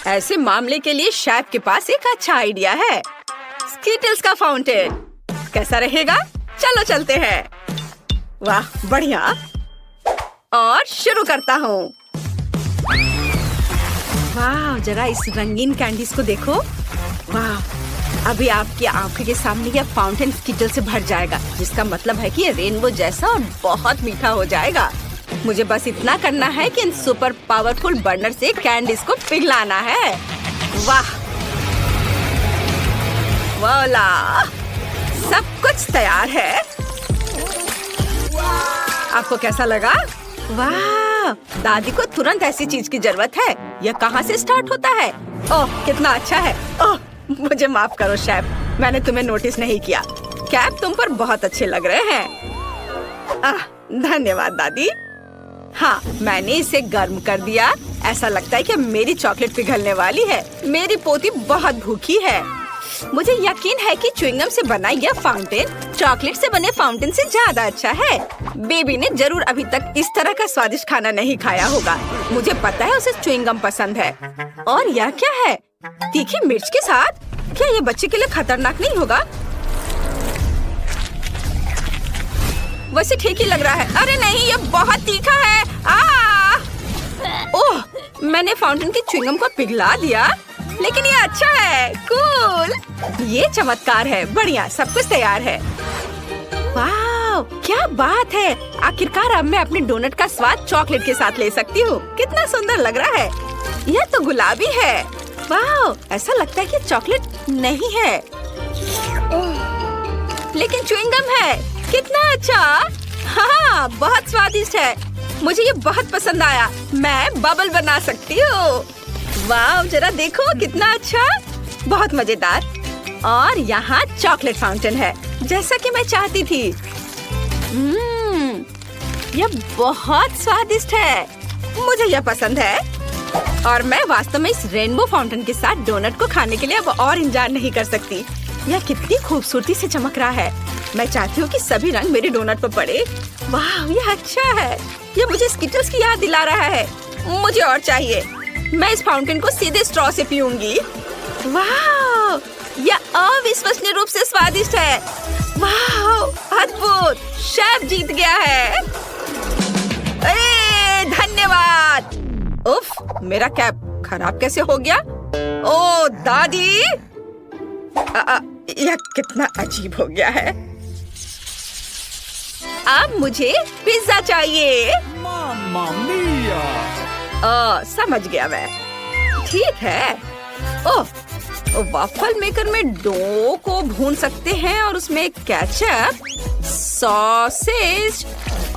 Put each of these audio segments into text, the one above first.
ऐसे मामले के लिए शेफ के पास एक अच्छा आइडिया है। स्कीटल्स का फाउंटेन कैसा रहेगा? चलो चलते हैं। वाह बढ़िया। और शुरू करता हूँ। वाह जरा इस रंगीन कैंडीज को देखो। वाह अभी आपकी आंखों के सामने यह फाउंटेन स्कीटल से भर जाएगा, जिसका मतलब है कि ये रेनबो जैसा और बहुत मीठा हो जाएगा। मुझे बस इतना करना है कि इन सुपर पावरफुल बर्नर से कैंडीज को पिघलाना है। वाह वाला सब कुछ तैयार है। आपको कैसा लगा? वाह दादी को तुरंत ऐसी चीज की जरूरत है। यह कहाँ से स्टार्ट होता है? ओह कितना अच्छा है। ओह मुझे माफ करो शेफ, मैंने तुम्हें नोटिस नहीं किया। कैप तुम पर बहुत अच्छे लग रहे हैं। धन्यवाद दादी। हाँ मैंने इसे गर्म कर दिया। ऐसा लगता है कि मेरी चॉकलेट पिघलने वाली है। मेरी पोती बहुत भूखी है। मुझे यकीन है कि च्युइंगम से बना यह फाउंटेन चॉकलेट से बने फाउंटेन से ज्यादा अच्छा है। बेबी ने जरूर अभी तक इस तरह का स्वादिष्ट खाना नहीं खाया होगा। मुझे पता है उसे च्युइंगम पसंद है। और यह क्या है? तीखी मिर्च के साथ? क्या ये बच्चे के लिए खतरनाक नहीं होगा? वैसे ठीक ही लग रहा है। अरे नहीं ये बहुत तीखा है। ओह मैंने फाउंटेन की च्युइंगम को पिघला दिया, लेकिन ये अच्छा है। कूल ये चमत्कार है। बढ़िया सब कुछ तैयार है। वाह क्या बात है। आखिरकार अब मैं अपने डोनट का स्वाद चॉकलेट के साथ ले सकती हूँ। कितना सुंदर लग रहा है। यह तो गुलाबी है। वाह ऐसा लगता है कि चॉकलेट नहीं है लेकिन च्युइंगम है। कितना अच्छा। हाँ बहुत स्वादिष्ट है। मुझे ये बहुत पसंद आया। मैं बबल बना सकती हूँ। वाह जरा देखो कितना अच्छा। बहुत मजेदार। और यहाँ चॉकलेट फाउंटेन है जैसा कि मैं चाहती थी। यह बहुत स्वादिष्ट है। मुझे यह पसंद है। और मैं वास्तव में इस रेनबो फाउंटेन के साथ डोनट को खाने के लिए अब और इंतजार नहीं कर सकती। यह कितनी खूबसूरती से चमक रहा है। मैं चाहती हूँ कि सभी रंग मेरे डोनट पर पड़े। वाह यह अच्छा है। यह मुझे स्कीटल्स की याद दिला रहा है। मुझे और चाहिए। मैं इस फाउंटेन को सीधे स्ट्रॉ से पीऊंगी। वाह यह अविश्वसनीय रूप से स्वादिष्ट है। वाह अद्भुत। शेफ जीत गया है। धन्यवाद। उफ मेरा कैप खराब कैसे हो गया? ओ दादी यह कितना अजीब हो गया है। अब मुझे पिज्जा चाहिए। मामा मिया। समझ गया मैं। ठीक है। ओह वाफल मेकर में डो को भून सकते हैं और उसमें केचप, सॉसेज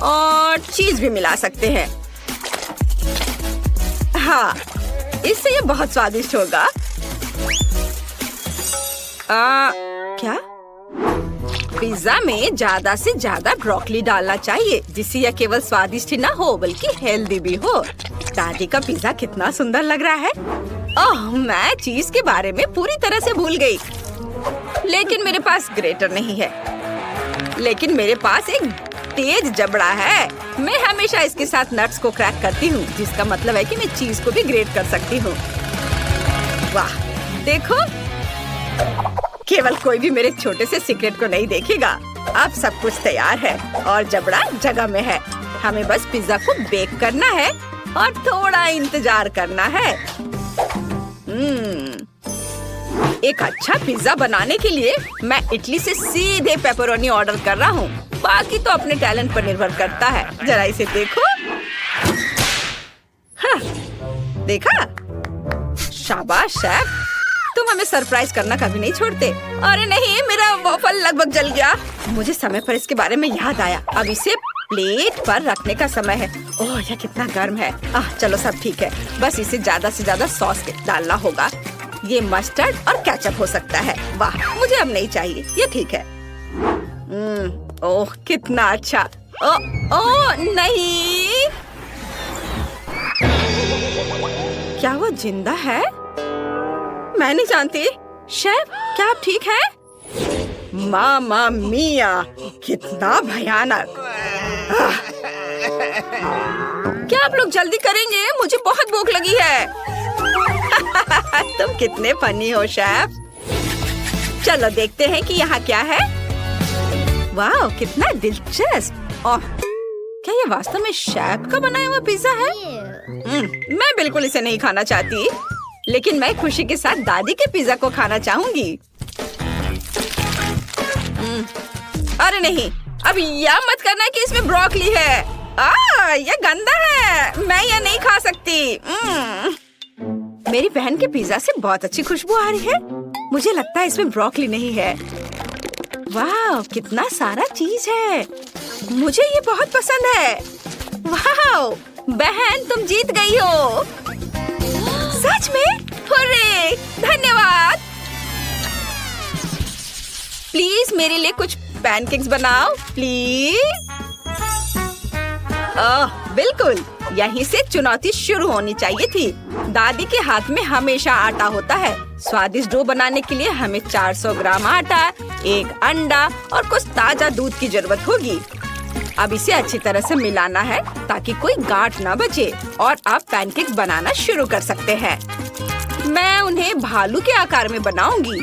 और चीज भी मिला सकते हैं। हाँ इससे ये बहुत स्वादिष्ट होगा। क्या? पिज्जा में ज्यादा से ज्यादा ब्रोकली डालना चाहिए, जिससे यह केवल स्वादिष्ट ही ना हो बल्कि हेल्दी भी हो। दादी का पिज्जा कितना सुंदर लग रहा है। ओह मैं चीज के बारे में पूरी तरह से भूल गई। लेकिन मेरे पास ग्रेटर नहीं है। लेकिन मेरे पास एक तेज जबड़ा है। मैं हमेशा इसके साथ नट्स को क्रैक करती हूँ, जिसका मतलब है कि मैं चीज को भी ग्रेट कर सकती हूँ। वाह देखो केवल कोई भी मेरे छोटे से सीक्रेट को नहीं देखेगा। अब सब कुछ तैयार है और जबड़ा जगह में है। हमें बस पिज्जा को बेक करना है और थोड़ा इंतजार करना है। एक अच्छा पिज्जा बनाने के लिए मैं इटली से सीधे पेपरोनी ऑर्डर कर रहा हूँ। बाकी तो अपने टैलेंट पर निर्भर करता है। जरा इसे देखो। हाँ, देखा? शाबाश शेफ, तुम हमें सरप्राइज करना कभी नहीं छोड़ते। अरे नहीं मेरा वॉफल लगभग जल गया। मुझे समय पर इसके बारे में याद आया। अब इसे प्लेट पर रखने का समय है। ओह यह कितना गर्म है। चलो सब ठीक है। बस इसे ज्यादा से ज्यादा सॉस डालना होगा। ये मस्टर्ड और केचप हो सकता है। वाह मुझे अब नहीं चाहिए। ये ठीक है। ओह कितना अच्छा। ओह नहीं, क्या वो जिंदा है? मैं नहीं जानती। शेफ क्या आप ठीक हैं? मामा मिया कितना भयानक। क्या आप लोग जल्दी करेंगे? मुझे बहुत भूख लगी है। कितने फनी हो शेफ। चलो देखते हैं कि यहाँ क्या है। वाह, कितना दिलचस्प। ओह, क्या ये वास्तव में शेफ का बनाया हुआ पिज्जा है? मैं बिल्कुल इसे नहीं खाना चाहती, लेकिन मैं खुशी के साथ दादी के पिज्जा को खाना चाहूंगी। अरे नहीं, अब यह मत करना कि इसमें ब्रोकली है। यह गंदा है, मैं यह नहीं खा सकती। मेरी बहन के पिज्जा से बहुत अच्छी खुशबू आ रही है। मुझे लगता है इसमें ब्रोकली नहीं है। वाह, कितना सारा चीज है। मुझे ये बहुत पसंद है। वाह, बहन तुम जीत गई हो। सच में? हुर्रे! धन्यवाद। प्लीज मेरे लिए कुछ पैनकेक्स बनाओ, प्लीज। बिल्कुल, यहीं से चुनौती शुरू होनी चाहिए थी। दादी के हाथ में हमेशा आटा होता है। स्वादिष्ट डो बनाने के लिए हमें 400 ग्राम आटा, 1 अंडा और कुछ ताजा दूध की जरूरत होगी। अब इसे अच्छी तरह से मिलाना है ताकि कोई गांठ ना बचे, और आप पैनकेक्स बनाना शुरू कर सकते हैं। मैं उन्हें भालू के आकार में बनाऊंगी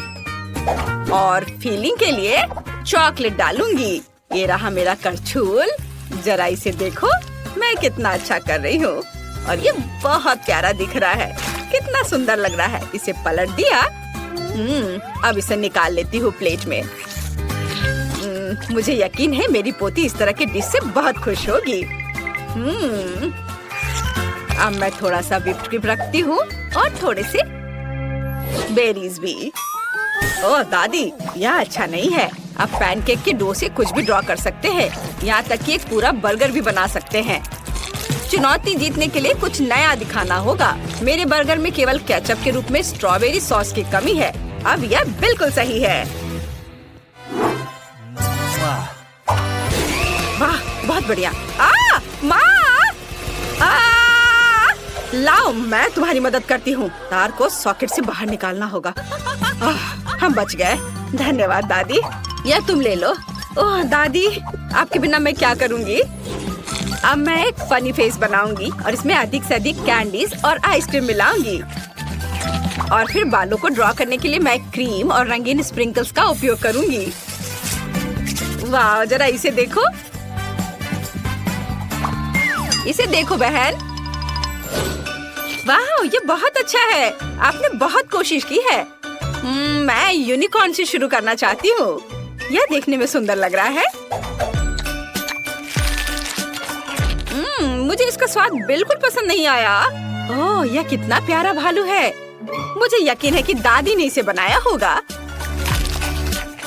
और फिलिंग के लिए चॉकलेट डालूंगी। ये रहा मेरा करछुल। जरा इसे देखो, मैं कितना अच्छा कर रही हूँ, और ये बहुत प्यारा दिख रहा है। कितना सुंदर लग रहा है। इसे पलट दिया। अब इसे निकाल लेती हूँ प्लेट में। मुझे यकीन है मेरी पोती इस तरह के डिश से बहुत खुश होगी। अब मैं थोड़ा सा व्हिप्ड क्रीम रखती हूँ और थोड़े से बेरीज भी। ओह दादी, यह अच्छा नहीं है। आप पैनकेक के डो से कुछ भी ड्रॉ कर सकते हैं, यहाँ तक कि एक पूरा बर्गर भी बना सकते हैं। चुनौती जीतने के लिए कुछ नया दिखाना होगा। मेरे बर्गर में केवल केचप के रूप में स्ट्रॉबेरी सॉस की कमी है। अब यह बिल्कुल सही है। वाह, बहुत बढ़िया। माँ! लाओ, मैं तुम्हारी मदद करती हूँ। तार को सॉकेट से बाहर निकालना होगा। हम बच गए। धन्यवाद दादी। यह तुम ले लो। ओह दादी, आपके बिना मैं क्या करूँगी? अब मैं एक फनी फेस बनाऊंगी और इसमें अधिक से अधिक कैंडीज और आइसक्रीम मिलाऊंगी। और फिर बालों को ड्रॉ करने के लिए मैं क्रीम और रंगीन स्प्रिंकल्स का उपयोग करूंगी। वाह, जरा इसे देखो। इसे देखो बहन। वाह, ये बहुत अच्छा है। आपने बहुत कोशिश की है। मैं यूनिकॉर्न से शुरू करना चाहती हूँ। यह देखने में सुंदर लग रहा है। मुझे इसका स्वाद बिल्कुल पसंद नहीं आया। ओह, यह कितना प्यारा भालू है। मुझे यकीन है कि दादी ने इसे बनाया होगा।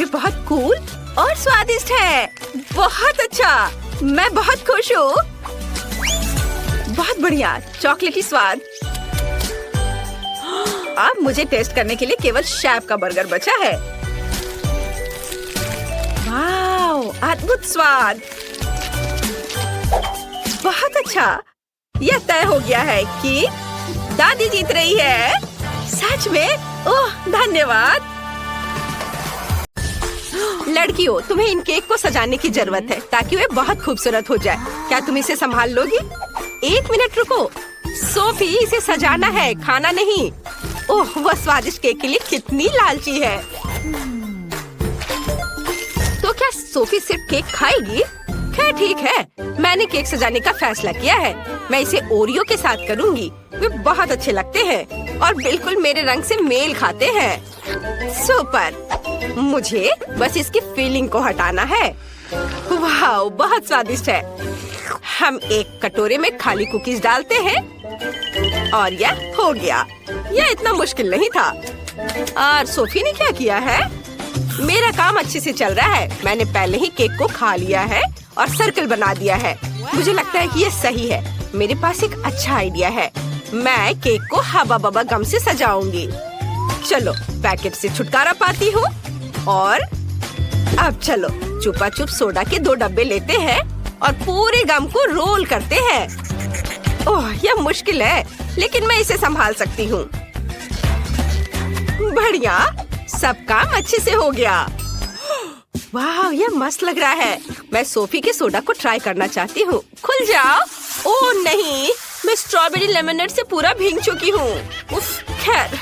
ये बहुत कूल और स्वादिष्ट है। बहुत अच्छा, मैं बहुत खुश हूँ। बहुत बढ़िया, चॉकलेटी स्वाद। अब मुझे टेस्ट करने के लिए केवल शेफ का बर्गर बचा है। वाह, अद्भुत स्वाद। बहुत अच्छा। यह तय हो गया है कि दादी जीत रही है। सच में? ओह, धन्यवाद। लड़कियों, तुम्हें इन केक को सजाने की जरूरत है ताकि वे बहुत खूबसूरत हो जाए। क्या तुम इसे संभाल लोगी? 1 मिनट रुको। सोफी, इसे सजाना है, खाना नहीं। ओह, वह स्वादिष्ट केक के लिए कितनी लालची है। तो क्या सोफी सिर्फ केक खाएगी? खैर ठीक है, मैंने केक सजाने का फैसला किया है। मैं इसे ओरियो के साथ करूंगी। वे बहुत अच्छे लगते हैं और बिल्कुल मेरे रंग से मेल खाते हैं। सुपर। मुझे बस इसकी फीलिंग को हटाना है। वाह, बहुत स्वादिष्ट है। हम एक कटोरे में खाली कुकीज डालते हैं और यह हो गया। यह इतना मुश्किल नहीं था। और सोफी ने क्या किया है? मेरा काम अच्छे से चल रहा है। मैंने पहले ही केक को खा लिया है और सर्कल बना दिया है। मुझे लगता है कि यह सही है। मेरे पास एक अच्छा आइडिया है। मैं केक को हवा बबा गम से सजाऊंगी। चलो, पैकेट से छुटकारा पाती हूँ। और अब चलो, चुपा चुप सोडा के 2 डब्बे लेते हैं और पूरे गम को रोल करते हैं। ओह, यह मुश्किल है, लेकिन मैं इसे संभाल सकती हूँ। बढ़िया, सब काम अच्छे से हो गया। वाह, यह मस्त लग रहा है। मैं सोफी के सोडा को ट्राई करना चाहती हूँ। खुल जाओ। ओह नहीं, मैं स्ट्रॉबेरी लेमनेड से पूरा भीग चुकी हूँ। उफ, खैर।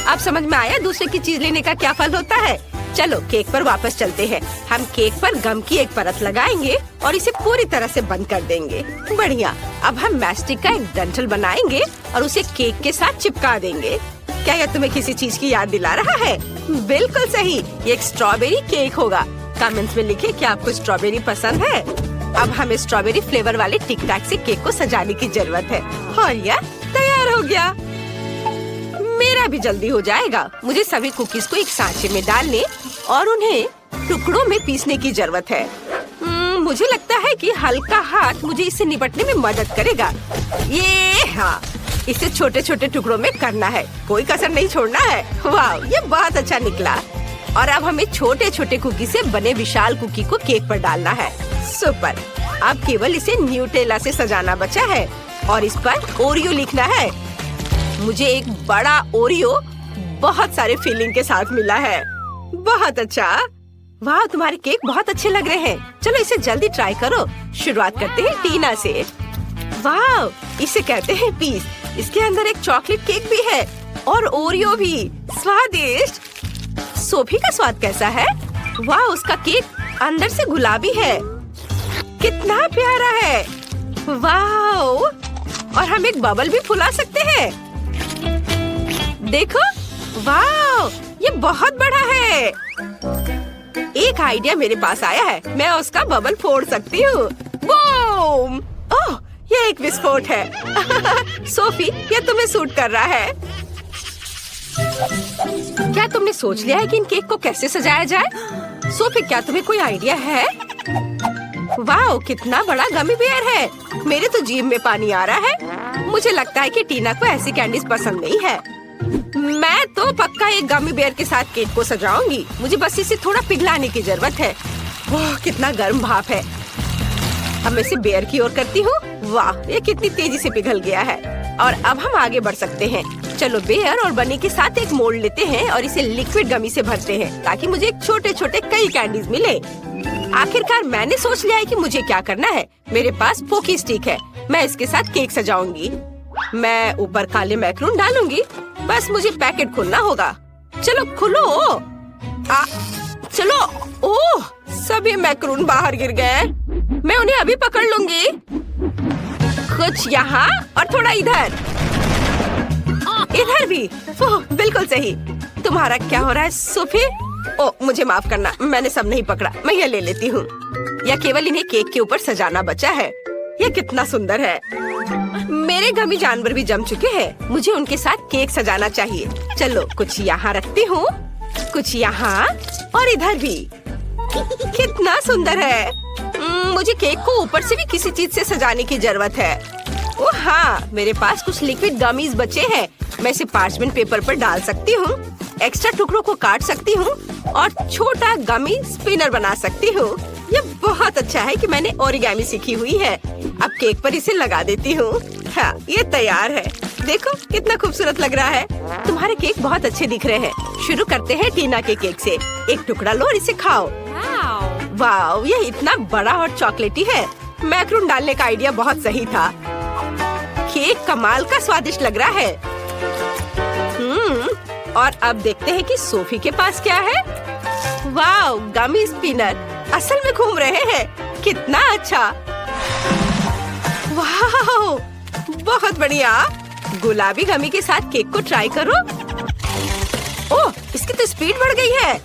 अब समझ में आया दूसरे की चीज लेने का क्या फल होता है। चलो केक पर वापस चलते हैं। हम केक पर गम की एक परत लगाएंगे और इसे पूरी तरह से बंद कर देंगे। बढ़िया। अब हम मैस्टिक का एक डंठल बनाएंगे और उसे केक के साथ चिपका देंगे। क्या यह तुम्हें किसी चीज की याद दिला रहा है? बिल्कुल सही, ये एक स्ट्रॉबेरी केक होगा। कमेंट्स में लिखे कि आपको स्ट्रॉबेरी पसंद है। अब हमें स्ट्रॉबेरी फ्लेवर वाले टिक टैक से केक को सजाने की जरूरत है और यह तैयार हो गया। मेरा भी जल्दी हो जाएगा। मुझे सभी कुकीज को एक सांचे में डालने और उन्हें टुकड़ों में पीसने की जरूरत है। मुझे लगता है कि हल्का हाथ मुझे इससे निपटने में मदद करेगा। ये हाँ, इसे छोटे छोटे टुकड़ों में करना है, कोई कसर नहीं छोड़ना है। वाह, ये बहुत अच्छा निकला। और अब हमें छोटे छोटे कुकी से बने विशाल कुकी को केक पर डालना है। सुपर। अब केवल इसे न्यूटेला से सजाना बचा है और इस पर ओरियो लिखना है। मुझे एक बड़ा ओरियो बहुत सारे फिलिंग के साथ मिला है। बहुत अच्छा। वाह, तुम्हारे केक बहुत अच्छे लग रहे हैं। चलो इसे जल्दी ट्राई करो। शुरुआत करते हैं टीना से। वाह, इसे कहते हैं पीस। इसके अंदर एक चॉकलेट केक भी है और ओरियो भी। स्वादिष्ट। सोफी का स्वाद कैसा है? वाह, उसका केक अंदर से गुलाबी है। कितना प्यारा है। वाह, और हम एक बबल भी फुला सकते हैं। देखो, वाह, ये बहुत बड़ा है। एक आइडिया मेरे पास आया है। मैं उसका बबल फोड़ सकती हूँ। बूम! ओह, ये एक विस्फोट है। सोफी, ये तुम्हें सूट कर रहा है। क्या तुमने सोच लिया है कि इन केक को कैसे सजाया जाए? सोफी, क्या तुम्हें कोई आइडिया है? वाह, कितना बड़ा गमी बेयर है। मेरे तो जीभ में पानी आ रहा है। मुझे लगता है कि टीना को ऐसी कैंडीज पसंद नहीं है। मैं तो पक्का एक गमी बेयर के साथ केक को सजाऊंगी। मुझे बस इसे थोड़ा पिघलाने की जरूरत है। वाह, कितना गर्म भाप है। अब मैं इसे बेयर की ओर करती हूँ। वाह, ये कितनी तेजी से पिघल गया है। और अब हम आगे बढ़ सकते हैं। चलो बेयर और बनी के साथ एक मोल्ड लेते हैं और इसे लिक्विड गमी से भरते हैं ताकि मुझे छोटे छोटे कई कैंडीज मिले। आखिरकार मैंने सोच लिया है कि मुझे क्या करना है। मेरे पास पोकी स्टिक है। मैं इसके साथ केक सजाऊंगी। मैं ऊपर काले मैक्रून डालूंगी। बस मुझे पैकेट खोलना होगा। चलो खोलो। चलो। ओह, सभी मैक्रून बाहर गिर गए। मैं उन्हें अभी पकड़ लूंगी। कुछ यहाँ और थोड़ा इधर। इधर भी। ओह, बिल्कुल सही। तुम्हारा क्या हो रहा है सोफी? ओह, मुझे माफ करना, मैंने सब नहीं पकड़ा। मैं ये ले लेती हूँ। या केवल इन्हें केक के ऊपर सजाना बचा है। यह कितना सुंदर है। मेरे गमी जानवर भी जम चुके हैं। मुझे उनके साथ केक सजाना चाहिए। चलो कुछ यहाँ रखती हूँ, कुछ यहाँ और इधर भी। कितना सुंदर है। मुझे केक को ऊपर से भी किसी चीज से सजाने की जरूरत है। ओह हाँ, मेरे पास कुछ लिक्विड गमीज बचे हैं। मैं इसे पार्चमेंट पेपर पर डाल सकती हूँ, एक्स्ट्रा टुकड़ों को काट सकती हूँ और छोटा गमी स्पिनर बना सकती हूँ। ये बहुत अच्छा है कि मैंने ओरिगामी सीखी हुई है। अब केक पर इसे लगा देती हूँ। हाँ, ये तैयार है। देखो कितना खूबसूरत लग रहा है। तुम्हारे केक बहुत अच्छे दिख रहे हैं। शुरू करते हैं टीना के केक से। एक टुकड़ा लो और इसे खाओ। वाह, ये इतना बड़ा और चॉकलेटी है। मैक्रून डालने का आइडिया बहुत सही था। केक कमाल का स्वादिष्ट लग रहा है। और अब देखते हैं कि सोफी के पास क्या है। वाह, गमी स्पिनर असल में घूम रहे हैं। कितना अच्छा। वाह, बहुत बढ़िया। गुलाबी गमी के साथ केक को ट्राई करो। ओह, इसकी तो स्पीड बढ़ गई है।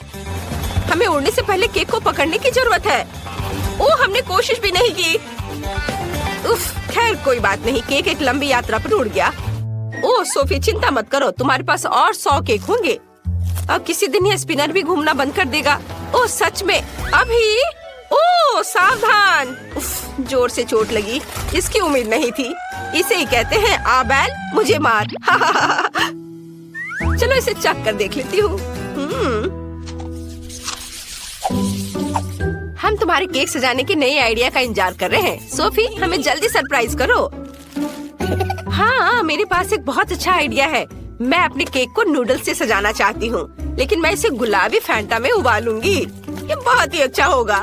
हमें उड़ने से पहले केक को पकड़ने की जरूरत है। ओह, हमने कोशिश भी नहीं की। उफ, खैर कोई बात नहीं। केक एक लंबी यात्रा पर उड़ गया। ओह सोफी, चिंता मत करो, तुम्हारे पास और 100 केक होंगे। अब किसी दिन ये स्पिनर भी घूमना बंद कर देगा। ओह सच में? अभी? ओह सावधान। उफ, जोर से चोट लगी। इसकी उम्मीद नहीं थी। इसे ही कहते हैं आ बैल मुझे मार। चलो इसे चख कर देख लेती हूँ। हम तुम्हारे केक सजाने के नए आइडिया का इंतजार कर रहे हैं। सोफी, हमें जल्दी सरप्राइज करो। हाँ, मेरे पास एक बहुत अच्छा आइडिया है। मैं अपने केक को नूडल्स से सजाना चाहती हूँ, लेकिन मैं इसे गुलाबी फैंटा में उबालूंगी। ये बहुत ही अच्छा होगा।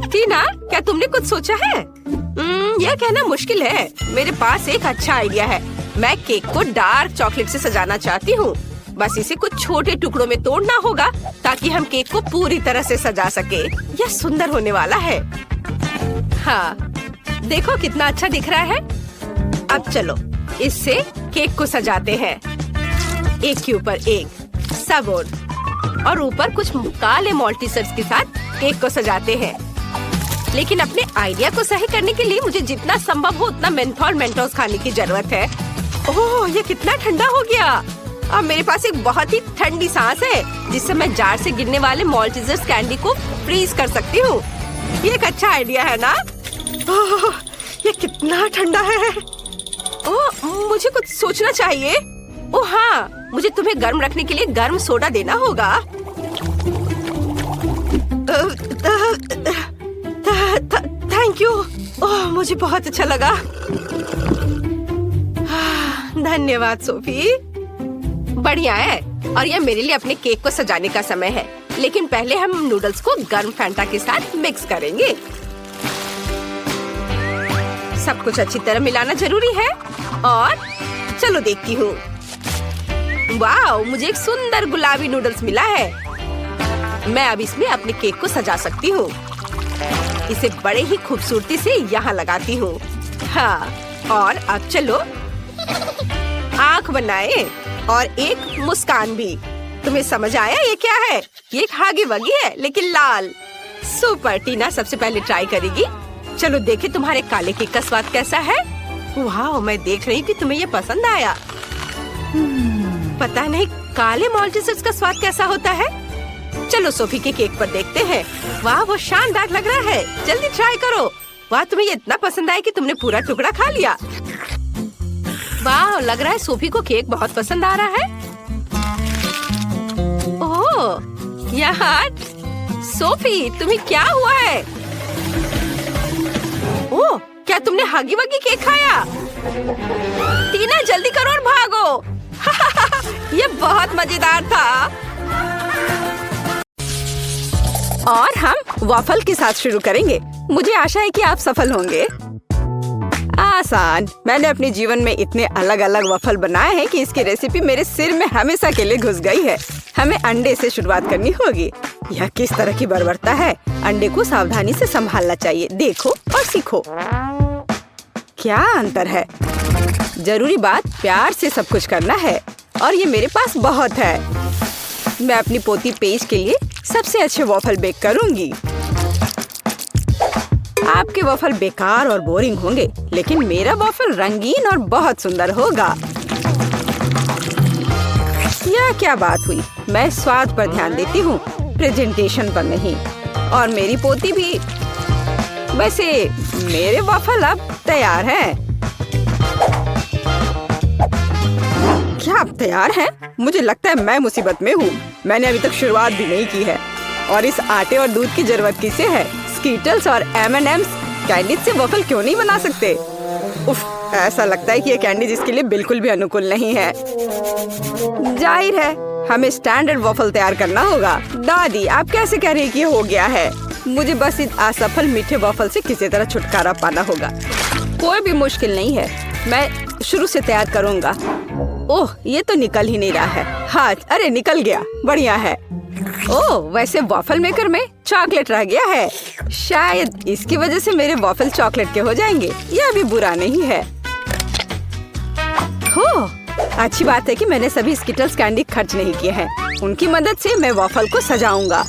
टीना, क्या तुमने कुछ सोचा है? यह कहना मुश्किल है। मेरे पास एक अच्छा आइडिया है। मैं केक को डार्क चॉकलेट से सजाना चाहती हूँ। बस इसे कुछ छोटे टुकड़ों में तोड़ना होगा ताकि हम केक को पूरी तरह से सजा सके। यह सुंदर होने वाला है। हाँ, देखो कितना अच्छा दिख रहा है। अब चलो इससे केक को सजाते हैं, एक के ऊपर एक सब और ऊपर कुछ काले मल्टीसर्स के साथ केक को सजाते हैं। लेकिन अपने आइडिया को सही करने के लिए मुझे जितना संभव हो उतना मेंथोल मेंटोस खाने की जरूरत है। ओह, ये कितना ठंडा हो गया। अब मेरे पास एक बहुत ही ठंडी सांस है जिससे मैं जार से गिरने वाले मल्टीसर्स कैंडी को फ्रीज कर सकती हूँ। ये एक अच्छा आइडिया है ना? ओह, ये कितना ठंडा है। ओह, मुझे कुछ सोचना चाहिए। ओह हाँ, मुझे तुम्हें गर्म रखने के लिए गर्म सोडा देना होगा। Thank you. ओह, मुझे बहुत अच्छा लगा। धन्यवाद सोफी। बढ़िया है। और यह मेरे लिए अपने केक को सजाने का समय है। लेकिन पहले हम नूडल्स को गर्म फैंटा के साथ मिक्स करेंगे। सब कुछ अच्छी तरह मिलाना जरूरी है। और चलो देखती हूँ। वाह, मुझे एक सुंदर गुलाबी नूडल्स मिला है। मैं अब इसमें अपने केक को सजा सकती हूँ। इसे बड़े ही खूबसूरती से यहाँ लगाती हूँ। हाँ, और अब चलो आँख बनाए और एक मुस्कान भी। तुम्हें समझ आया ये क्या है? ये एक हागी वगी है लेकिन लाल। सुपर। टीना सबसे पहले ट्राई करेगी। चलो देखे तुम्हारे काले केक का स्वाद कैसा है। वाह, मैं देख रही हूँ कि तुम्हें ये पसंद आया। पता नहीं काले मल्टीसर्स का स्वाद कैसा होता है। चलो सोफी के केक पर देखते हैं। वाह, वो शानदार लग रहा है। जल्दी ट्राई करो। वाह, तुम्हें ये इतना पसंद आया कि तुमने पूरा टुकड़ा खा लिया। वाह, लग रहा है सोफी को केक बहुत पसंद आ रहा है। ओह यार, सोफी तुम्हें क्या हुआ है? ओह, क्या तुमने हागी वगी केक खाया? टीना जल्दी करो और भागो। ये बहुत मजेदार था। और हम वॉफल के साथ शुरू करेंगे। मुझे आशा है कि आप सफल होंगे। आसान। मैंने अपने जीवन में इतने अलग अलग वॉफल बनाए हैं कि इसकी रेसिपी मेरे सिर में हमेशा के लिए घुस गई है। हमें अंडे से शुरुआत करनी होगी। यह किस तरह की बर्बरता है। अंडे को सावधानी से संभालना चाहिए। देखो और सीखो। क्या अंतर है। जरूरी बात प्यार से सब कुछ करना है और ये मेरे पास बहुत है। मैं अपनी पोती पेज के लिए सबसे अच्छे वॉफल बेक करूंगी। आपके वॉफल बेकार और बोरिंग होंगे लेकिन मेरा वॉफल रंगीन और बहुत सुंदर होगा। यह क्या बात हुई। मैं स्वाद पर ध्यान देती हूँ, प्रेजेंटेशन पर नहीं। और मेरी पोती भी। वैसे मेरे वॉफल अब तैयार हैं। क्या आप तैयार हैं? मुझे लगता है मैं मुसीबत में हूँ। मैंने अभी तक शुरुआत भी नहीं की है। और इस आटे और दूध की जरूरत किसे है? स्कीटल्स और M&M's कैंडी से वॉफल क्यों नहीं बना सकते? उफ, ऐसा लगता है कि ये कैंडी इसके लिए बिल्कुल भी अनुकूल नहीं है। जाहिर है हमें स्टैंडर्ड वॉफल तैयार करना होगा। दादी, आप कैसे कह रही कि ये हो गया है? मुझे बस इस असफल मीठे वॉफल से किसी तरह छुटकारा पाना होगा। कोई भी मुश्किल नहीं है, मैं शुरू से तैयार करूँगा। ओह, ये तो निकल ही नहीं रहा है। हाँ, अरे निकल गया। बढ़िया है। ओह, वैसे वॉफल मेकर में चॉकलेट रह गया है। शायद इसकी वजह से मेरे वॉफल चॉकलेट के हो जाएंगे। यह भी बुरा नहीं है। हो, अच्छी बात है कि मैंने सभी स्किटल्स कैंडी खर्च नहीं किए हैं। उनकी मदद से मैं वॉफल को सजाऊंगा।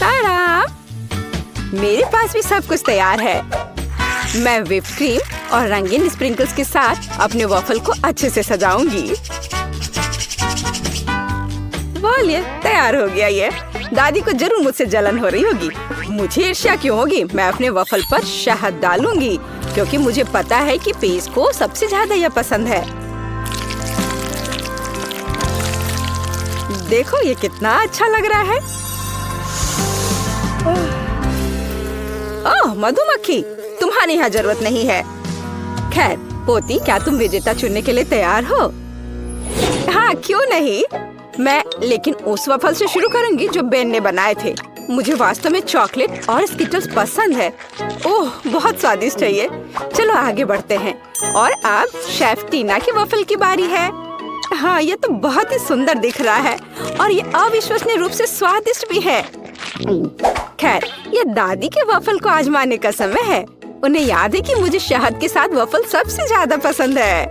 तारा, मेरे पास भी सब कुछ तैयार है। मैं व्हिप क्रीम और रंगीन स्प्रिंकल्स के साथ अपने वॉफल को अच्छे से सजाऊंगी। बोलिए, तैयार हो गया ये। दादी को जरूर मुझसे जलन हो रही होगी। मुझे ईर्ष्या क्यों होगी? मैं अपने वॉफल पर शहद डालूंगी क्योंकि मुझे पता है कि पेज को सबसे ज्यादा यह पसंद है। देखो ये कितना अच्छा लग रहा है। ओह, मधुमक्खी, तुम्हारी यहाँ जरूरत नहीं है। खैर पोती, क्या तुम विजेता चुनने के लिए तैयार हो? हाँ, क्यों नहीं। मैं लेकिन उस वफल से शुरू करूंगी जो बेन ने बनाए थे। मुझे वास्तव में चॉकलेट और स्किटल्स पसंद है। ओह, बहुत स्वादिष्ट है ये। चलो आगे बढ़ते हैं। और अब शेफ टीना की वफल की बारी है। हाँ, ये तो बहुत ही सुंदर दिख रहा है और ये अविश्वसनीय रूप से स्वादिष्ट भी है। खैर, ये दादी के वफल को आजमाने का समय है। उन्हें याद है कि मुझे शहद के साथ वफल सबसे ज्यादा पसंद है।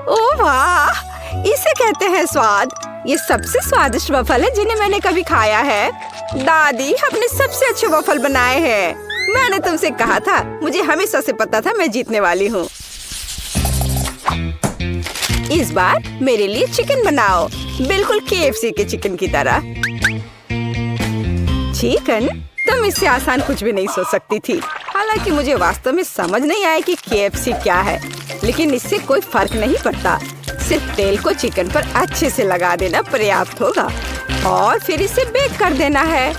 ओह वाह, इसे कहते हैं स्वाद। ये सबसे स्वादिष्ट वफल है जिन्हें मैंने कभी खाया है। दादी अपने सबसे अच्छे वफल बनाए हैं। मैंने तुमसे कहा था, मुझे हमेशा से पता था मैं जीतने वाली हूँ। इस बार मेरे लिए चिकन बनाओ, बिल्कुल KFC के चिकन की तरह। चिकन? तुम इससे आसान कुछ भी नहीं सोच सकती थी। हालांकि मुझे वास्तव में समझ नहीं आया कि KFC क्या है, लेकिन इससे कोई फर्क नहीं पड़ता। सिर्फ तेल को चिकन पर अच्छे से लगा देना पर्याप्त होगा और फिर इसे बेक कर देना है।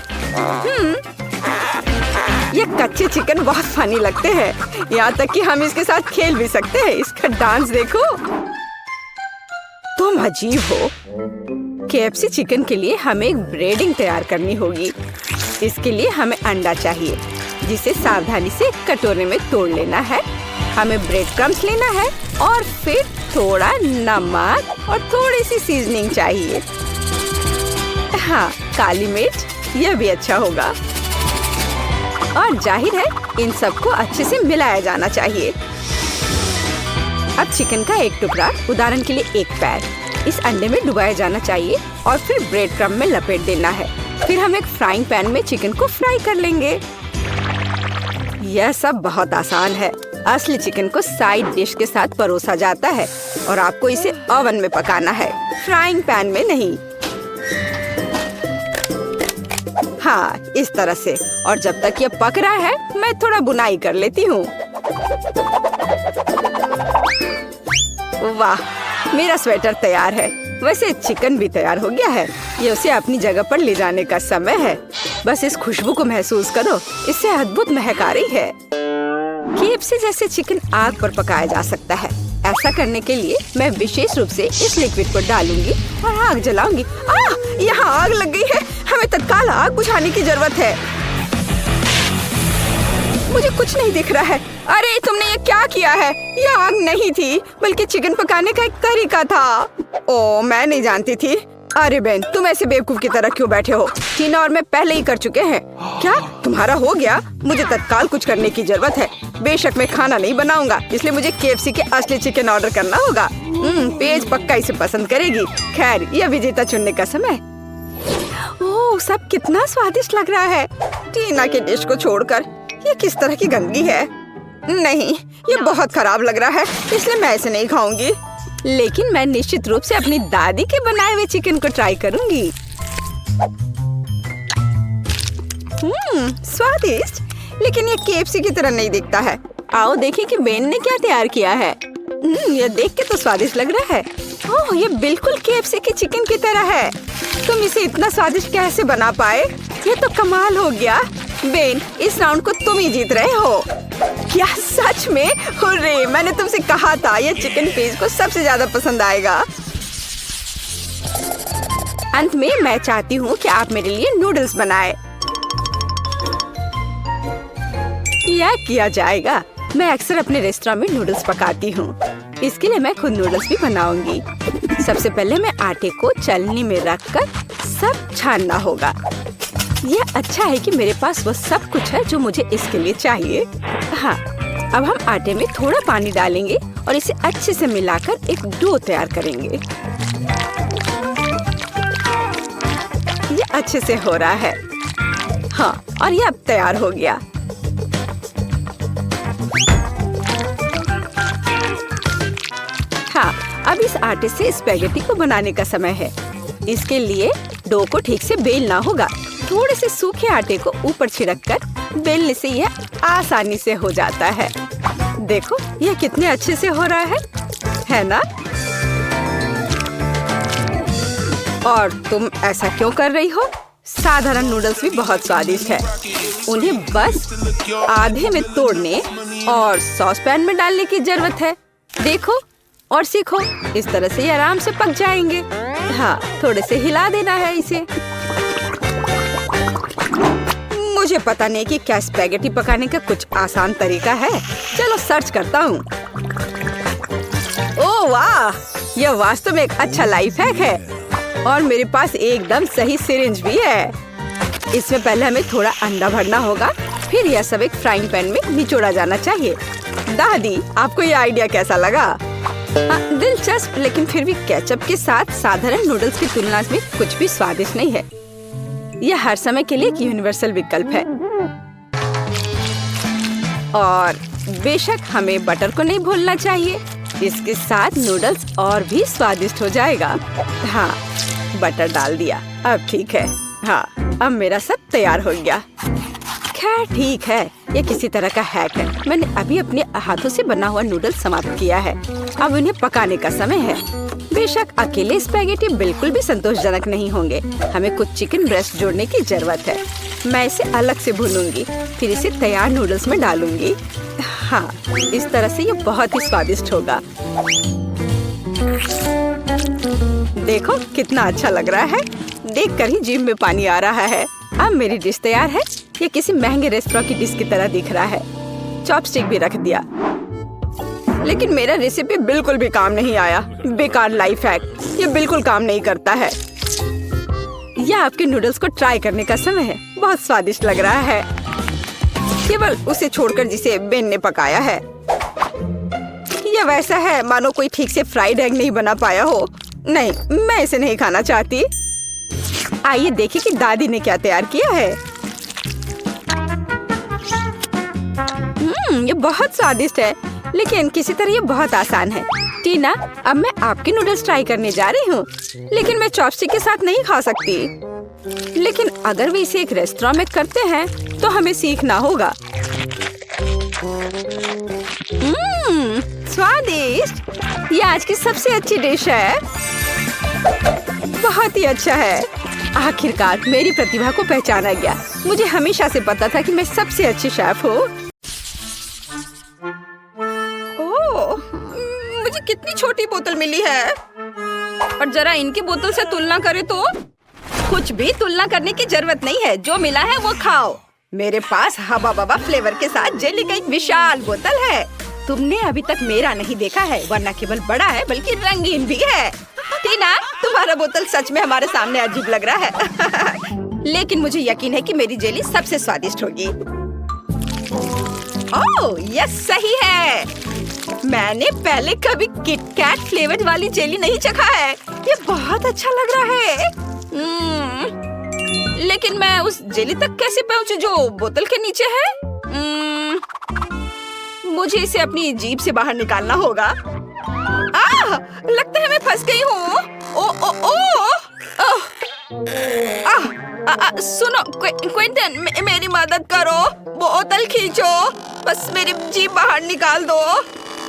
ये कच्चे चिकन बहुत फनी लगते हैं, यहाँ तक कि हम इसके साथ खेल भी सकते हैं। इसका डांस देखो। तुम अजीब हो। KFC चिकन के लिए हमें एक ब्रेडिंग तैयार करनी होगी। इसके लिए हमें अंडा चाहिए, जिसे सावधानी से एक कटोरे में तोड़ लेना है। हमें ब्रेड क्रम्स लेना है और फिर थोड़ा नमक और थोड़ी सी सीजनिंग चाहिए। हाँ, काली मिर्च, यह भी अच्छा होगा। और जाहिर है, इन सबको अच्छे से मिलाया जाना चाहिए। अब चिकन का एक टुकड़ा, उदाहरण के लिए एक पैर, इस अंडे में डुबाया जाना चाहिए और फिर ब्रेड क्रम्ब में लपेट देना है। फिर हम एक फ्राइंग पैन में चिकन को फ्राई कर लेंगे। यह सब बहुत आसान है। असली चिकन को साइड डिश के साथ परोसा जाता है और आपको इसे ओवन में पकाना है, फ्राइंग पैन में नहीं। हाँ, इस तरह से। और जब तक ये पक रहा है, मैं थोड़ा बुनाई कर लेती हूँ। वाह, मेरा स्वेटर तैयार है। वैसे चिकन भी तैयार हो गया है। ये उसे अपनी जगह पर ले जाने का समय है। बस इस खुशबू को महसूस करो, इससे अद्भुत महक आ रही है। KFC जैसे चिकन आग पर पकाया जा सकता है। ऐसा करने के लिए मैं विशेष रूप से इस लिक्विड को डालूंगी और आग जलाऊंगी। यहाँ आग लग गई है। हमें तत्काल आग बुझाने की जरूरत है। मुझे कुछ नहीं दिख रहा है। अरे, तुमने ये क्या किया है? ये आग नहीं थी, बल्कि चिकन पकाने का एक तरीका था। ओह, मैं नहीं जानती थी। अरे बहन, तुम ऐसे बेवकूफ की तरह क्यों बैठे हो? टीना और मैं पहले ही कर चुके हैं। क्या तुम्हारा हो गया? मुझे तत्काल कुछ करने की जरूरत है। बेशक मैं खाना नहीं बनाऊंगा, इसलिए मुझे KFC के असली चिकन ऑर्डर करना होगा। पेज पक्का इसे पसंद करेगी। खैर, यह विजेता चुनने का समय। ओह, सब कितना स्वादिष्ट लग रहा है। टीना के डिश को छोड़कर ये किस तरह की गंदगी है? नहीं, ये बहुत खराब लग रहा है, इसलिए मैं इसे नहीं खाऊंगी। लेकिन मैं निश्चित रूप से अपनी दादी के बनाए हुए चिकन को ट्राई करूंगी। स्वादिष्ट, लेकिन ये KFC की तरह नहीं दिखता है। आओ देखें कि बेन ने क्या तैयार किया है। यह देख के तो स्वादिष्ट लग रहा है। ओह, ये बिल्कुल KFC के चिकन की तरह है। तुम इसे इतना स्वादिष्ट कैसे बना पाए? ये तो कमाल हो गया। बेन, इस राउंड को तुम ही जीत रहे हो। क्या सच में? हुर्रे, मैंने तुमसे कहा था ये चिकन पेज को सबसे ज्यादा पसंद आएगा। अंत में मैं चाहती हूँ कि आप मेरे लिए नूडल्स बनाएं। यह किया जाएगा। मैं अक्सर अपने रेस्टोरेंट में नूडल्स पकाती हूँ। इसके लिए मैं खुद नूडल्स भी बनाऊंगी। सबसे पहले मैं आटे को चलनी में रखकर सब छानना होगा। यह अच्छा है कि मेरे पास वो सब कुछ है जो मुझे इसके लिए चाहिए। हाँ, अब हम आटे में थोड़ा पानी डालेंगे और इसे अच्छे से मिलाकर एक डो तैयार करेंगे। ये अच्छे से हो रहा है। हाँ, और ये अब तैयार हो गया। हाँ, अब इस आटे से स्पैगेटी को बनाने का समय है। इसके लिए डो को ठीक से बेलना होगा। थोड़े से सूखे आटे को ऊपर छिड़ककर बेलने से यह आसानी से हो जाता है। देखो, यह कितने अच्छे से हो रहा है ना? और तुम ऐसा क्यों कर रही हो? साधारण नूडल्स भी बहुत स्वादिष्ट है। उन्हें बस आधे में तोड़ने और सॉस पैन में डालने की जरूरत है। देखो और सीखो, इस तरह से ये आराम से पक जाएंगे। हाँ, थोड़े से हिला देना है इसे। मुझे पता नहीं कि क्या स्पैगेटी पकाने का कुछ आसान तरीका है। चलो सर्च करता हूँ। ओह वाह, यह वास्तव में एक अच्छा लाइफ हैक है और मेरे पास एकदम सही सिरिंज भी है। इसमें पहले हमें थोड़ा अंडा भरना होगा, फिर यह सब एक फ्राइंग पैन में निचोड़ा जाना चाहिए। दादी, आपको ये आइडिया कैसा लगा? दिलचस्प, लेकिन फिर भी केचप के साथ साधारण नूडल्स की तुलना में कुछ भी स्वादिष्ट नहीं है। यह हर समय के लिए एक यूनिवर्सल विकल्प है। और बेशक हमें बटर को नहीं भूलना चाहिए। इसके साथ नूडल्स और भी स्वादिष्ट हो जाएगा। हाँ, बटर डाल दिया, अब ठीक है। हाँ, अब मेरा सब तैयार हो गया। खैर ठीक है, ये किसी तरह का हैक है। मैंने अभी अपने हाथों से बना हुआ नूडल्स समाप्त किया है। अब उन्हें पकाने का समय है। बेशक अकेले स्पैगेटी बिल्कुल भी संतोषजनक नहीं होंगे। हमें कुछ चिकन ब्रेस्ट जोड़ने की जरूरत है। मैं इसे अलग से भूनूंगी, फिर इसे तैयार नूडल्स में डालूंगी। हाँ, इस तरह से ये बहुत ही स्वादिष्ट होगा। देखो कितना अच्छा लग रहा है। देखकर ही जीभ में पानी आ रहा है। अब मेरी डिश तैयार है। ये किसी महंगे रेस्टोरेंट की डिश की तरह दिख रहा है। चॉपस्टिक भी रख दिया, लेकिन मेरा रेसिपी बिल्कुल भी काम नहीं आया। बेकार लाइफ हैक, ये बिल्कुल काम नहीं करता है। यह आपके नूडल्स को ट्राई करने का समय है। बहुत स्वादिष्ट लग रहा है, केवल उसे छोड़कर जिसे बेन ने पकाया है। यह वैसा है मानो कोई ठीक से फ्राइड एग नहीं बना पाया हो। नहीं, मैं इसे नहीं खाना चाहती। आइए देखिए कि दादी ने क्या तैयार किया है। ये बहुत स्वादिष्ट है, लेकिन किसी तरह ये बहुत आसान है। टीना, अब मैं आपके नूडल्स ट्राई करने जा रही हूँ, लेकिन मैं चॉपस्टिक के साथ नहीं खा सकती। लेकिन अगर वे इसे एक रेस्टोरेंट में करते हैं, तो हमें सीखना होगा। स्वादिष्ट, ये आज की सबसे अच्छी डिश है। बहुत ही अच्छा है। आखिरकार मेरी प्रतिभा को पहचाना गया। मुझे हमेशा से पता था कि मैं सबसे अच्छी शेफ हूँ। ओह, मुझे कितनी छोटी बोतल मिली है। और जरा इनकी बोतल से तुलना करें तो कुछ भी तुलना करने की जरूरत नहीं है। जो मिला है वो खाओ। मेरे पास हबा बबा फ्लेवर के साथ जेली का एक विशाल बोतल है। तुमने अभी तक मेरा नहीं देखा है, वरना केवल बड़ा है बल्कि रंगीन भी है। टीना, तुम्हारा बोतल सच में हमारे सामने अजीब लग रहा है। लेकिन मुझे यकीन है कि मेरी जेली सबसे स्वादिष्ट होगी। ओह, यह सही है। मैंने पहले कभी किटकैट फ्लेवर वाली जेली नहीं चखा है। ये बहुत अच्छा लग रहा है। लेकिन मैं उस जेली तक कैसे पहुंचूं जो बोतल के नीचे है? मुझे इसे अपनी जीभ से बाहर निकालना होगा। लगता है मैं फंस गई हूँ। सुनो क्विंटन, मेरी मदद करो। बोतल खींचो, बस मेरी जीभ बाहर निकाल दो।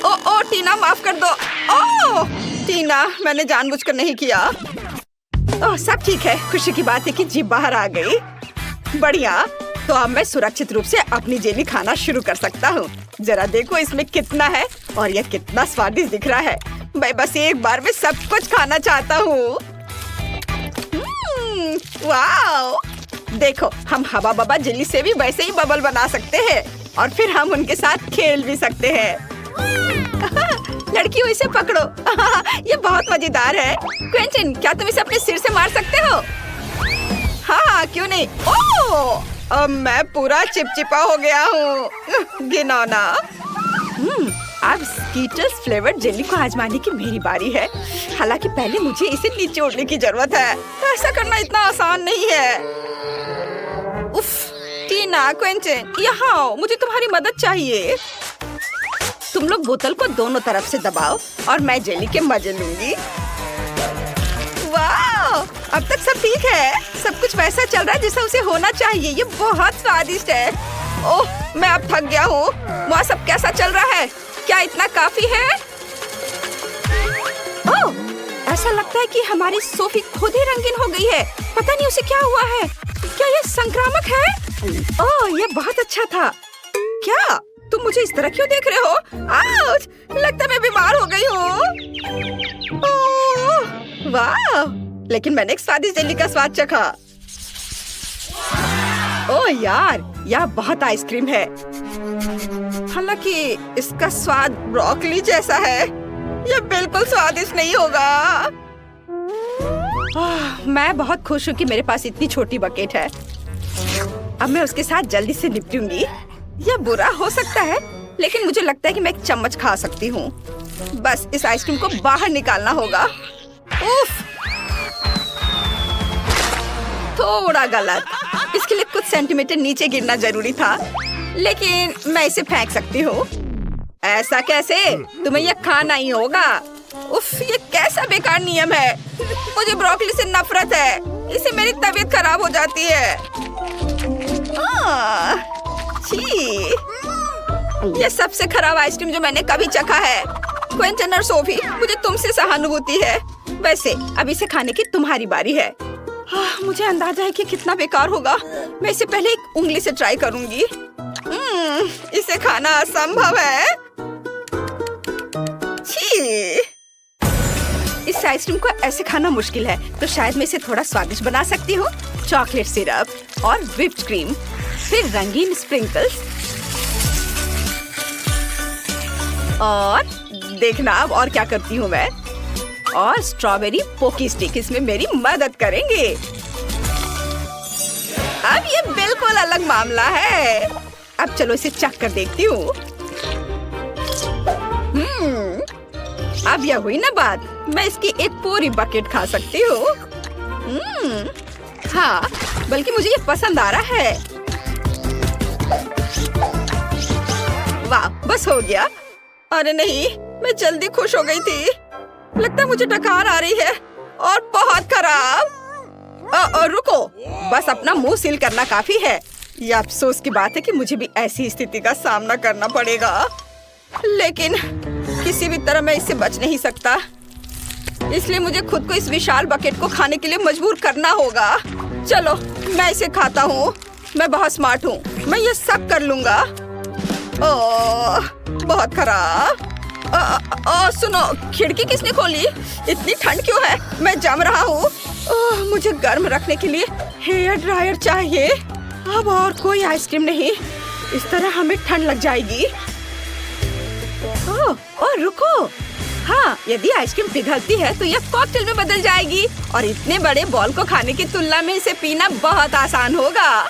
ओ टीना, माफ कर दो। टीना, मैंने जानबूझकर नहीं किया। सब ठीक है। खुशी की बात है कि जीभ बाहर आ गई। बढ़िया, तो अब मैं सुरक्षित रूप से अपनी जेली खाना शुरू कर सकता हूँ। जरा देखो इसमें कितना है और यह कितना स्वादिष्ट दिख रहा है। मैं बस एक बार में सब कुछ खाना चाहता हूँ। वाओ! देखो, हम हवा बबा जेली से भी वैसे ही बबल बना सकते हैं और फिर हम उनके साथ खेल भी सकते हैं। लड़कियों, इसे पकड़ो। ये बहुत मजेदार है। क्विंटन, क्या तुम इसे अपने सिर से मार सकते हो? हाँ, क्यों नहीं। ओह, अब मैं पूरा चिपचिपा हो गया हूँ। घिनौना। अब स्कीटर्स फ्लेवर्ड जेली को आजमाने की मेरी बारी है। हालांकि पहले मुझे इसे निचोड़ने की जरूरत है। ऐसा करना इतना आसान नहीं है। उफ, टीना, क्विंटन, यहाँ आओ, मुझे तुम्हारी मदद चाहिए। तुम लोग बोतल को दोनों तरफ से दबाओ और मैं जेली के मजे लूंगी। वाह! अब तक सब ठीक है। सब कुछ वैसा चल रहा है जैसा उसे होना चाहिए। ये बहुत स्वादिष्ट है। ओह, मैं अब थक गया हूँ। वहाँ सब कैसा चल रहा है? क्या इतना काफी है? ओह, ऐसा लगता है कि हमारी सोफी खुद ही रंगीन हो गई है। पता नहीं उसे क्या हुआ है। क्या ये संक्रामक है? ओह, ये बहुत अच्छा था। क्या तुम मुझे इस तरह क्यों देख रहे हो? आउच! लगता है मैं बीमार हो गई हूँ। वाह! लेकिन मैंने एक स्वादिष्ट जेली का स्वाद चखा। ओह यार, यह बहुत आइसक्रीम है। हालांकि इसका स्वाद ब्रोकली जैसा है। यह बिल्कुल स्वादिष्ट नहीं होगा। मैं बहुत खुश हूँ कि मेरे पास इतनी छोटी बकेट है। अब मैं उसके साथ जल्दी से निपटूंगी। यह बुरा हो सकता है, लेकिन मुझे लगता है कि मैं एक चम्मच खा सकती हूँ। बस इस आइसक्रीम को बाहर निकालना होगा। उफ, थोड़ा गलत। इसके लिए कुछ सेंटीमीटर नीचे गिरना जरूरी था, लेकिन मैं इसे फेंक सकती हूँ। ऐसा कैसे? तुम्हें यह खाना ही होगा। उफ, ये कैसा बेकार नियम है। मुझे ब्रोकली से नफरत है। इससे मेरी तबीयत खराब हो जाती है। छी, ये सबसे खराब आइसक्रीम जो मैंने कभी चखा है। क्विंटन और सोफी, मुझे तुमसे सहानुभूति है। वैसे अब इसे खाने की तुम्हारी बारी है। मुझे अंदाजा है कि कितना बेकार होगा। मैं इसे पहले एक उंगली से ट्राई करूंगी। इसे खाना असंभव है। छी, इस आइसक्रीम को ऐसे खाना मुश्किल है, तो शायद मैं इसे थोड़ा स्वादिष्ट बना सकती हूँ। चॉकलेट सिरप और व्हिप्ड क्रीम, फिर रंगीन स्प्रिंकल्स, और देखना अब और क्या करती हूँ मैं। और स्ट्रॉबेरी पोकी स्टिक इसमें मेरी मदद करेंगे। अब ये बिल्कुल अलग मामला है। अब चलो इसे चख कर देखती हूँ। अब यह हुई ना बात। मैं इसकी एक पूरी बकेट खा सकती हूँ। हाँ, बल्कि मुझे ये पसंद आ रहा है। वाह, बस हो गया। अरे नहीं, मैं जल्दी खुश हो गई थी। लगता है मुझे डकार आ रही है, और बहुत खराब। रुको, बस अपना मुंह सील करना काफी है। यह अफसोस की बात है कि मुझे भी ऐसी स्थिति का सामना करना पड़ेगा, लेकिन किसी भी तरह मैं इससे बच नहीं सकता। इसलिए मुझे खुद को इस विशाल बकेट को खाने के लिए मजबूर करना होगा। चलो, मैं इसे खाता हूँ। मैं बहुत स्मार्ट हूँ, मैं ये सब कर लूंगा। ओह, बहुत खराब। सुनो, खिड़की किसने खोली? इतनी ठंड क्यों है? मैं जम रहा हूँ। मुझे गर्म रखने के लिए हेयर ड्रायर चाहिए। अब और कोई आइसक्रीम नहीं, इस तरह हमें ठंड लग जाएगी। ओह, रुको। हाँ, यदि आइसक्रीम पिघलती है तो यह कॉकटेल में बदल जाएगी, और इतने बड़े बॉल को खाने की तुलना में इसे पीना बहुत आसान होगा।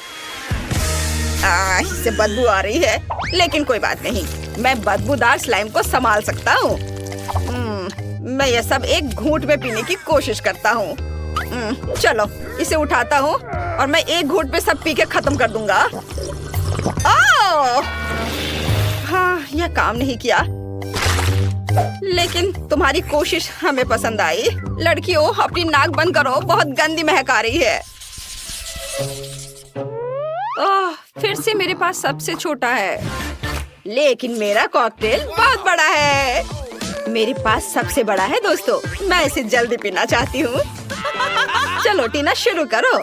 इससे बदबू आ रही है, लेकिन कोई बात नहीं, मैं बदबूदार स्लाइम को संभाल सकता हूँ। मैं यह सब एक घूंट में पीने की कोशिश करता हूँ। चलो, इसे उठाता हूँ और मैं एक घूंट में सब पी के खत्म कर दूंगा। हाँ, यह काम नहीं किया, लेकिन तुम्हारी कोशिश हमें पसंद आई। लड़कियों, अपनी नाक बंद करो, बहुत गंदी महक आ रही है। फिर से मेरे पास सबसे छोटा है, लेकिन मेरा कॉकटेल बहुत बड़ा है। मेरे पास सबसे बड़ा है दोस्तों, मैं इसे जल्दी पीना चाहती हूँ। चलो टीना, शुरू करो।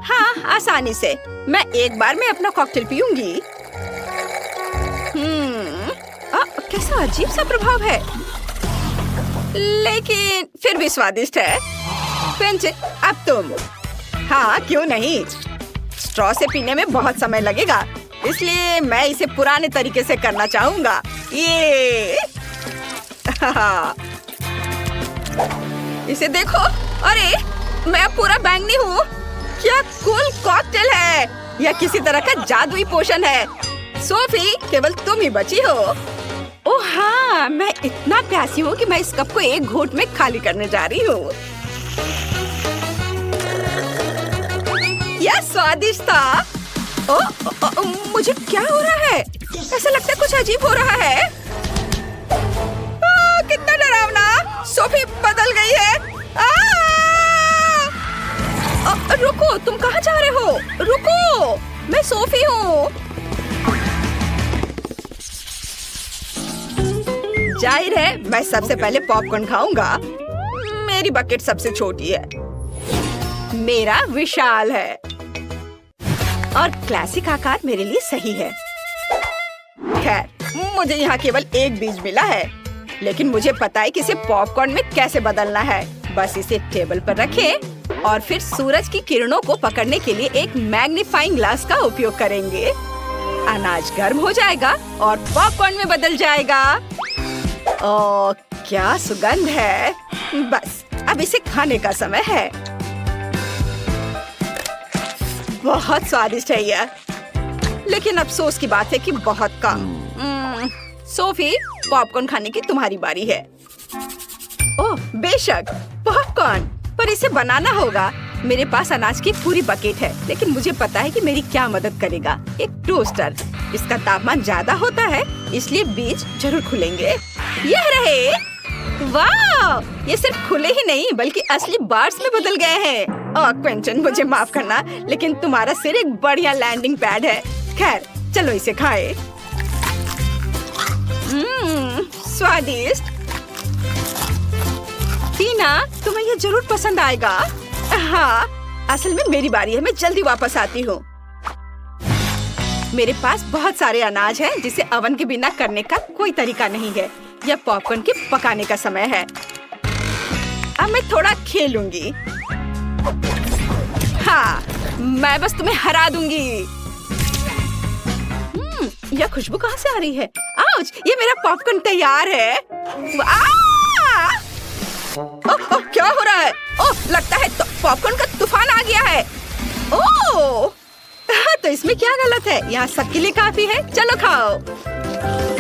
हाँ, आसानी से। मैं एक बार में अपना कॉकटेल पीऊंगी। कैसा अजीब सा प्रभाव है, लेकिन फिर भी स्वादिष्ट है। क्विंटन, अब तुम। हाँ, क्यों नहीं। स्ट्रॉ से पीने में बहुत समय लगेगा, इसलिए मैं इसे पुराने तरीके से करना चाहूंगा। ये इसे देखो। अरे, मैं पूरा बैंगनी हूँ। क्या कूल कॉकटेल है। यह किसी तरह का जादुई पोषण है। सोफी, केवल तुम ही बची हो। ओह हाँ, मैं इतना प्यासी हूँ कि मैं इस कप को एक घूंट में खाली करने जा रही हूँ। यह स्वादिष्ट था। मुझे क्या हो रहा है? ऐसा लगता है कुछ अजीब हो रहा है। कितना डरावना। सोफी बदल गई है। रुको, तुम कहाँ जा रहे हो? रुको, मैं सोफी हूँ। जाहिर है, मैं सबसे पहले पॉपकॉर्न खाऊंगा। मेरी बकेट सबसे छोटी है, मेरा विशाल है, और क्लासिक आकार मेरे लिए सही है। खैर, मुझे यहाँ केवल एक बीज मिला है, लेकिन मुझे पता है कि इसे पॉपकॉर्न में कैसे बदलना है। बस इसे टेबल पर रखें और फिर सूरज की किरणों को पकड़ने के लिए एक मैग्नीफाइंग ग्लास का उपयोग करेंगे। अनाज गर्म हो जाएगा और पॉपकॉर्न में बदल जाएगा। ओह, क्या सुगंध है! बस अब इसे खाने का समय है। बहुत स्वादिष्ट है यह, लेकिन अफसोस की बात है कि बहुत कम। सोफी, पॉपकॉर्न खाने की तुम्हारी बारी है। ओह बेशक, पॉपकॉर्न, पर इसे बनाना होगा। मेरे पास अनाज की पूरी बकेट है, लेकिन मुझे पता है कि मेरी क्या मदद करेगा। एक टोस्टर। इसका तापमान ज्यादा होता है, इसलिए बीज जरूर खुलेंगे। यह रहे। वाह! ये सिर्फ खुले ही नहीं बल्कि असली बार्स में बदल गए हैं। ओह क्विंटन, मुझे माफ करना, लेकिन तुम्हारा सिर एक बढ़िया लैंडिंग पैड है। खैर, चलो इसे खाएं। स्वादिष्ट। टीना, तुम्हें यह जरूर पसंद आएगा। हाँ, असल में मेरी बारी है, मैं जल्दी वापस आती हूँ। मेरे पास बहुत सारे अनाज हैं जिसे ओवन के बिना करने का कोई तरीका नहीं है। यह पॉपकॉर्न के पकाने का समय है। अब मैं थोड़ा खेलूंगी। हाँ, मैं बस तुम्हें हरा दूंगी। यह खुशबू कहाँ से आ रही है? आउच! ये मेरा पॉपकॉर्न तैयार है। ओह, क्या हो रहा है? ओह, लगता है पॉपकॉर्न का तूफान आ गया है। ओह, तो इसमें क्या गलत है? यहाँ सबके लिए काफी है। चलो खाओ।